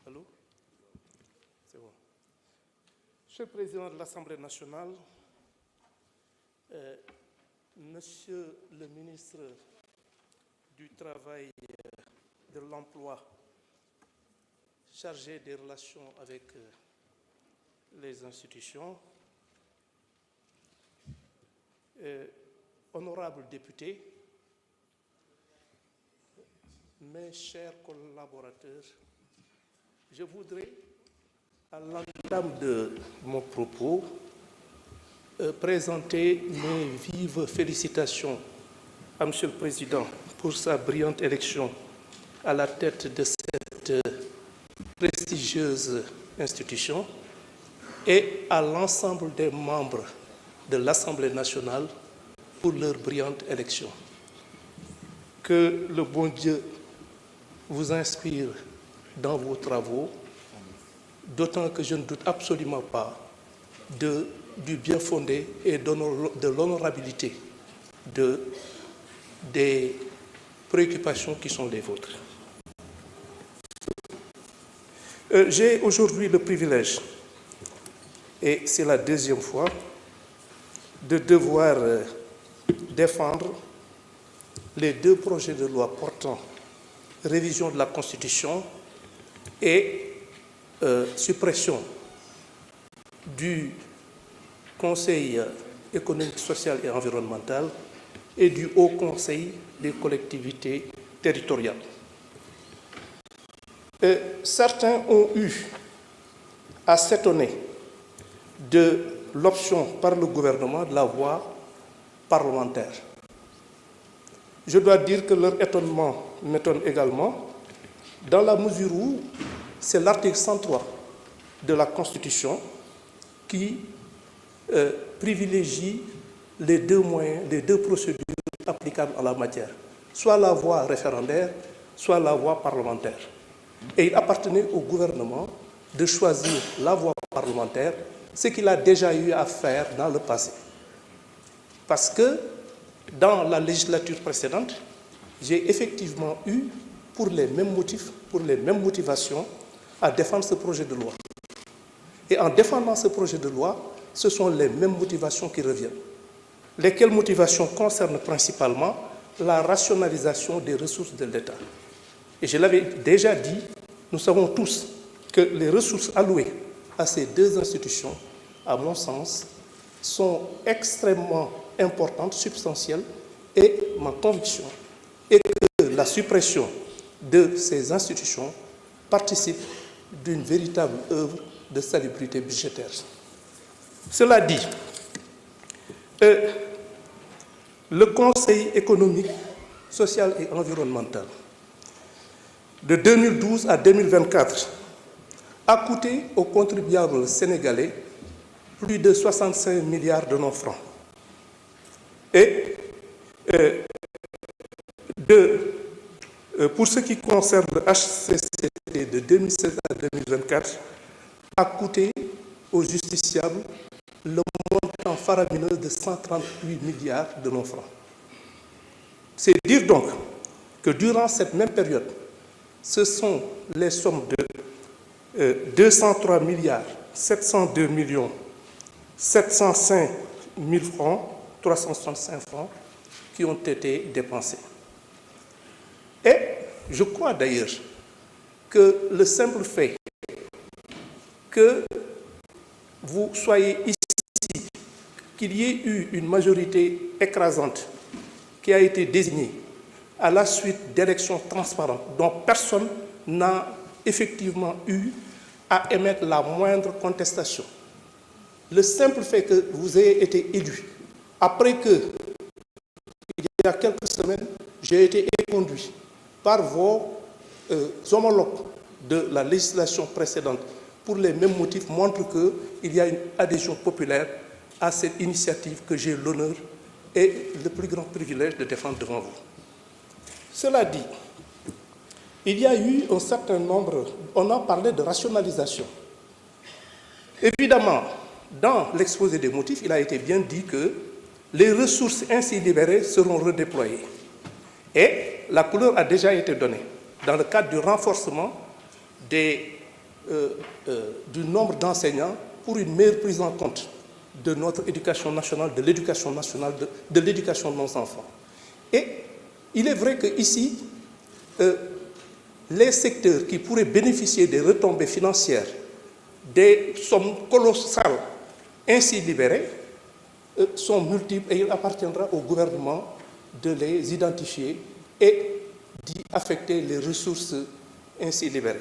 Allô? C'est bon. Monsieur le Président de l'Assemblée nationale, Monsieur le ministre du Travail et de l'Emploi, chargé des relations avec les institutions, honorables députés, mes chers collaborateurs, je voudrais, à l'entame de mon propos, présenter mes vives félicitations à Monsieur le Président pour sa brillante élection à la tête de cette prestigieuse institution et à l'ensemble des membres de l'Assemblée nationale pour leur brillante élection. Que le bon Dieu vous inspire dans vos travaux, d'autant que je ne doute absolument pas du bien fondé et de l'honorabilité des préoccupations qui sont les vôtres. J'ai aujourd'hui le privilège, et c'est la deuxième fois, de devoir défendre les deux projets de loi portant révision de la Constitution et suppression du Conseil économique, social et environnemental et du Haut Conseil des collectivités territoriales. Certains ont eu à s'étonner de l'option par le gouvernement de la voie parlementaire. Je dois dire que leur étonnement m'étonne également, dans la mesure où c'est l'article 103 de la Constitution qui privilégie les deux moyens, les deux procédures applicables en la matière, soit la voie référendaire, soit la voie parlementaire. Et il appartenait au gouvernement de choisir la voie parlementaire, ce qu'il a déjà eu à faire dans le passé. Parce que dans la législature précédente, j'ai effectivement eu, pour les mêmes motifs, pour les mêmes motivations, à défendre ce projet de loi. Et en défendant ce projet de loi, ce sont les mêmes motivations qui reviennent. Lesquelles motivations concernent principalement la rationalisation des ressources de l'État. Et je l'avais déjà dit, nous savons tous que les ressources allouées à ces deux institutions, à mon sens, sont extrêmement importantes, substantielles, et ma conviction est que la suppression de ces institutions participe d'une véritable œuvre de salubrité budgétaire. Cela dit, le Conseil économique, social et environnemental, de 2012 à 2024, a coûté aux contribuables sénégalais plus de 65 milliards de francs. Et pour ce qui concerne le HCCT de 2016 à 2024, a coûté aux justiciables le montant faramineux de 138 milliards de francs. C'est dire donc que durant cette même période, ce sont les sommes de 203 milliards 702 millions 705 000 francs, 365 francs, qui ont été dépensés. Et je crois d'ailleurs que le simple fait que vous soyez ici, qu'il y ait eu une majorité écrasante qui a été désignée à la suite d'élections transparentes dont personne n'a effectivement eu à émettre la moindre contestation. Le simple fait que vous ayez été élu, après que, il y a quelques semaines, j'ai été éconduit par vos homologues de la législation précédente pour les mêmes motifs, montre qu'il y a une adhésion populaire à cette initiative que j'ai l'honneur et le plus grand privilège de défendre devant vous. Cela dit, il y a eu un certain nombre, on a parlé de rationalisation. Évidemment, dans l'exposé des motifs, il a été bien dit que les ressources ainsi libérées seront redéployées. Et la couleur a déjà été donnée dans le cadre du renforcement des du nombre d'enseignants pour une meilleure prise en compte de notre éducation nationale, de l'éducation nationale, de l'éducation de nos enfants. Et il est vrai qu'ici, les secteurs qui pourraient bénéficier des retombées financières, des sommes colossales ainsi libérées, sont multiples et il appartiendra au gouvernement de les identifier et d'y affecter les ressources ainsi libérées.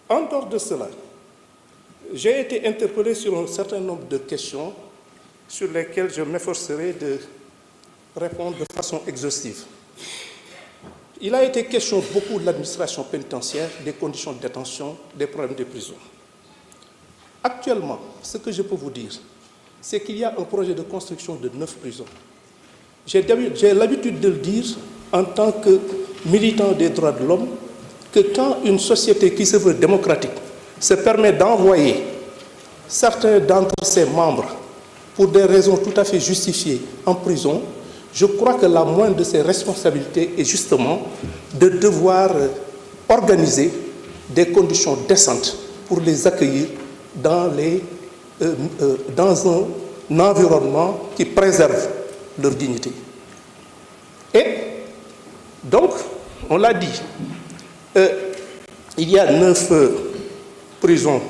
En dehors de cela, j'ai été interpellé sur un certain nombre de questions sur lesquelles je m'efforcerai de répondre de façon exhaustive. Il a été question beaucoup de l'administration pénitentiaire, des conditions de détention, des problèmes de prison. Actuellement, ce que je peux vous dire, c'est qu'il y a un projet de construction de 9 prisons. J'ai l'habitude de le dire en tant que militant des droits de l'homme, que quand une société qui se veut démocratique se permet d'envoyer certains d'entre ses membres pour des raisons tout à fait justifiées en prison, je crois que la moindre de ses responsabilités est justement de devoir organiser des conditions décentes pour les accueillir dans un environnement qui préserve leur dignité. Et donc, on l'a dit, il y a 9 prisons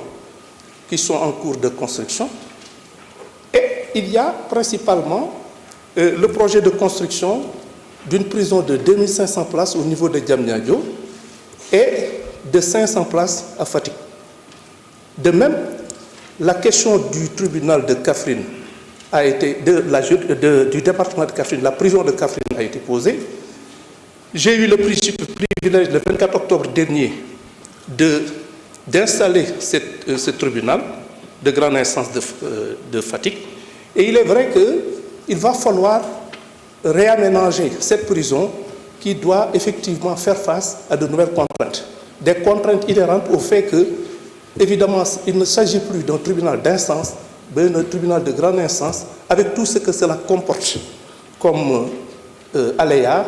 qui sont en cours de construction et il y a principalement le projet de construction d'une prison de 2500 places au niveau de Diamniadio et de 500 places à Fatick. De même, la question du tribunal de Kaffrine a été, du département de Kaffrine, la prison de Kaffrine a été posée. J'ai eu le privilège, le 24 octobre dernier, d'installer ce tribunal de grande instance de Fatick. Et il est vrai qu'il va falloir réaménager cette prison qui doit effectivement faire face à de nouvelles contraintes. Des contraintes inhérentes au fait que, évidemment, il ne s'agit plus d'un tribunal d'instance, mais d'un tribunal de grande instance, avec tout ce que cela comporte comme aléas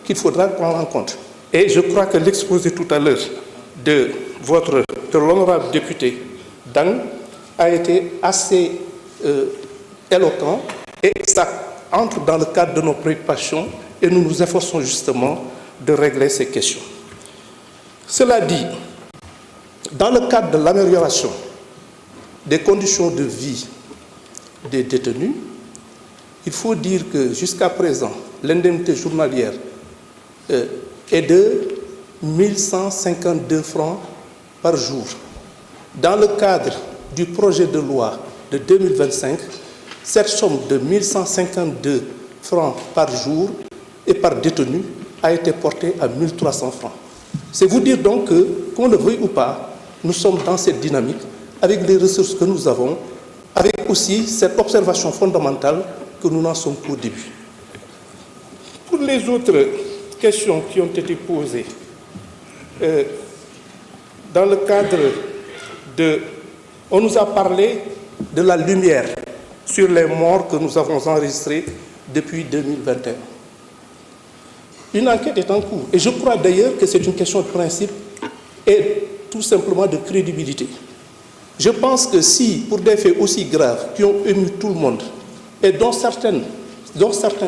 qu'il faudra prendre en compte. Et je crois que l'exposé tout à l'heure de l'honorable député Dang a été assez éloquent et ça entre dans le cadre de nos préoccupations et nous nous efforçons justement de régler ces questions. Cela dit, dans le cadre de l'amélioration des conditions de vie des détenus, il faut dire que jusqu'à présent, l'indemnité journalière est de 1152 francs par jour. Dans le cadre du projet de loi de 2025, cette somme de 1152 francs par jour et par détenu a été portée à 1300 francs. C'est vous dire donc que, qu'on le veuille ou pas, nous sommes dans cette dynamique avec les ressources que nous avons, avec aussi cette observation fondamentale que nous n'en sommes qu'au début. Pour les autres questions qui ont été posées, dans le cadre de... On nous a parlé de la lumière sur les morts que nous avons enregistrés depuis 2021. Une enquête est en cours. Et je crois d'ailleurs que c'est une question de principe et tout simplement de crédibilité. Je pense que si, pour des faits aussi graves qui ont ému tout le monde, et dont certains,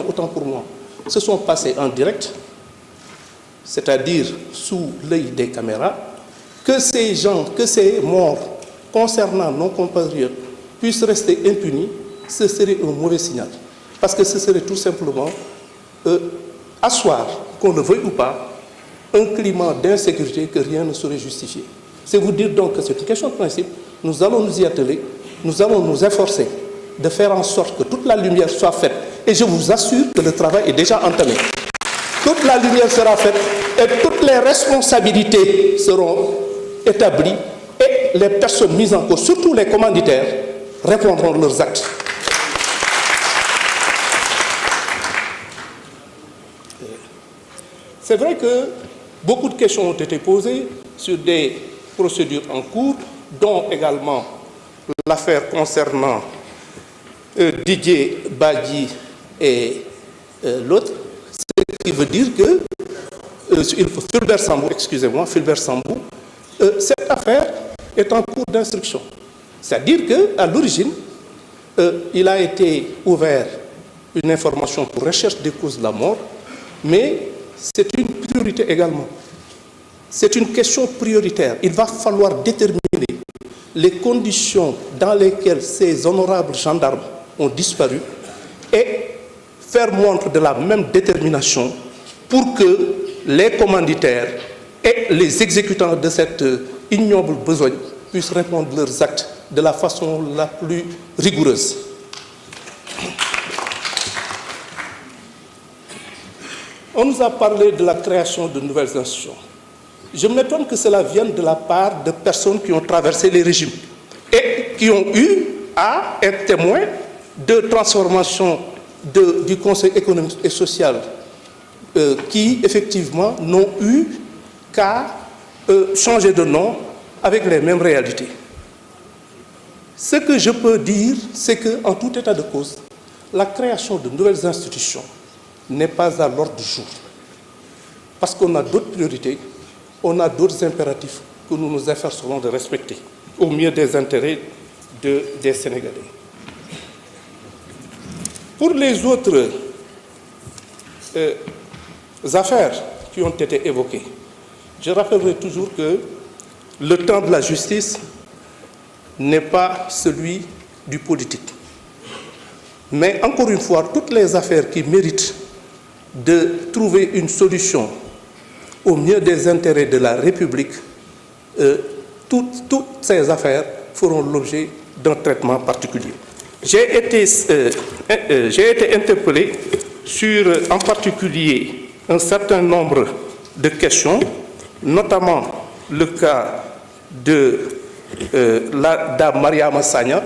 autant pour moi, se sont passés en direct, c'est-à-dire sous l'œil des caméras, que ces gens, que ces morts concernant nos compatriotes puissent rester impunis, ce serait un mauvais signal. Parce que ce serait tout simplement asseoir, qu'on le veuille ou pas, un climat d'insécurité que rien ne saurait justifier. C'est vous dire donc que c'est une question de principe. Nous allons nous y atteler, nous allons nous efforcer de faire en sorte que toute la lumière soit faite. Et je vous assure que le travail est déjà entamé. Toute la lumière sera faite et toutes les responsabilités seront établies et les personnes mises en cause, surtout les commanditaires, répondront de leurs actes. C'est vrai que beaucoup de questions ont été posées sur des procédures en cours, dont également l'affaire concernant Didier Badji et l'autre, ce qui veut dire que Fulbert Sambou, excusez-moi, Fulbert Sambou, cette affaire est en cours d'instruction. C'est-à-dire qu'à l'origine, il a été ouvert une information pour recherche des causes de la mort, mais c'est une priorité également. C'est une question prioritaire. Il va falloir déterminer les conditions dans lesquelles ces honorables gendarmes ont disparu et faire montre de la même détermination pour que les commanditaires et les exécutants de cette ignoble besogne puissent répondre de leurs actes de la façon la plus rigoureuse. On nous a parlé de la création de nouvelles institutions. Je m'étonne que cela vienne de la part de personnes qui ont traversé les régimes et qui ont eu à être témoins de transformation du Conseil économique et social qui, effectivement, n'ont eu qu'à changer de nom avec les mêmes réalités. Ce que je peux dire, c'est qu'en tout état de cause, la création de nouvelles institutions n'est pas à l'ordre du jour. Parce qu'on a d'autres priorités, on a d'autres impératifs que nous nous efforcerons de respecter au mieux des intérêts des Sénégalais. Pour les autres affaires qui ont été évoquées, je rappellerai toujours que le temps de la justice n'est pas celui du politique. Mais encore une fois, toutes les affaires qui méritent de trouver une solution au mieux des intérêts de la République, toutes ces affaires feront l'objet d'un traitement particulier. J'ai été interpellé sur, en particulier, un certain nombre de questions, notamment le cas de la dame Mariama Sagna.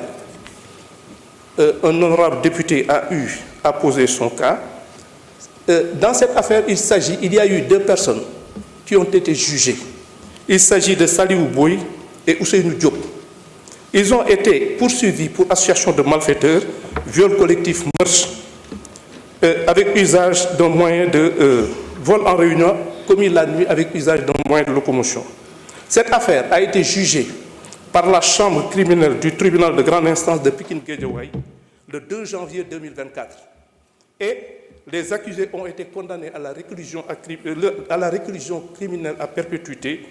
Un honorable député a eu à poser son cas. Dans cette affaire, il y a eu 2 personnes qui ont été jugées. Il s'agit de Saliou Boy et Ousseynou Diop. Ils ont été poursuivis pour association de malfaiteurs, viol collectif, meurtre, avec usage d'un moyen de vol en réunion, commis la nuit avec usage d'un moyen de locomotion. Cette affaire a été jugée par la chambre criminelle du tribunal de grande instance de Pikine-Guédiawaye le 2 janvier 2024. Et les accusés ont été condamnés à la réclusion criminelle à perpétuité.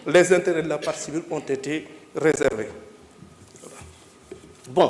Les intérêts de la partie civile ont été réservés.